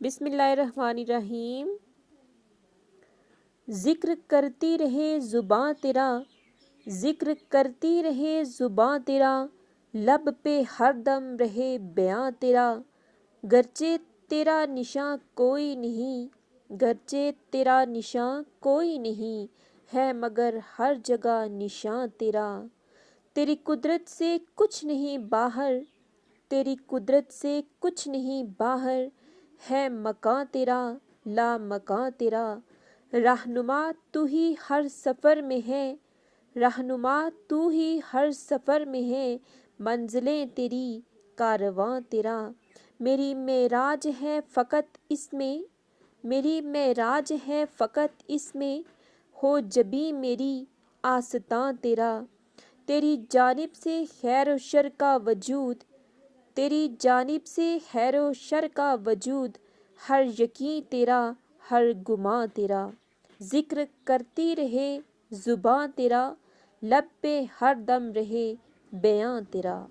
بسم اللہ الرحمن الرحیم۔ ذکر کرتی رہے زباں تیرا، ذکر کرتی رہے زباں تیرا، لب پہ ہر دم رہے بیاں تیرا، گرچہ تیرا نشاں کوئی نہیں، گرچہ تیرا نشاں کوئی نہیں، ہے مگر ہر جگہ نشاں تیرا۔ تیری قدرت سے کچھ نہیں باہر، تیری قدرت سے کچھ نہیں باہر، ہے مکاں تیرا لا مکاں تیرا۔ رہنما تو ہی ہر سفر میں ہے، رہنما تو ہی ہر سفر میں ہے، منزلیں تیری کارواں تیرا۔ میری معراج ہے فقط اس میں، میری معراج ہے فقط اس میں، ہو جبیں میری آستاں تیرا۔ تیری جانب سے خیر و شر کا وجود، تیری جانب سے خیر و شر کا وجود، ہر یقین تیرا ہر گماں تیرا۔ ذکر کرتی رہے زباں تیرا، لب پہ ہر دم رہے بیاں تیرا۔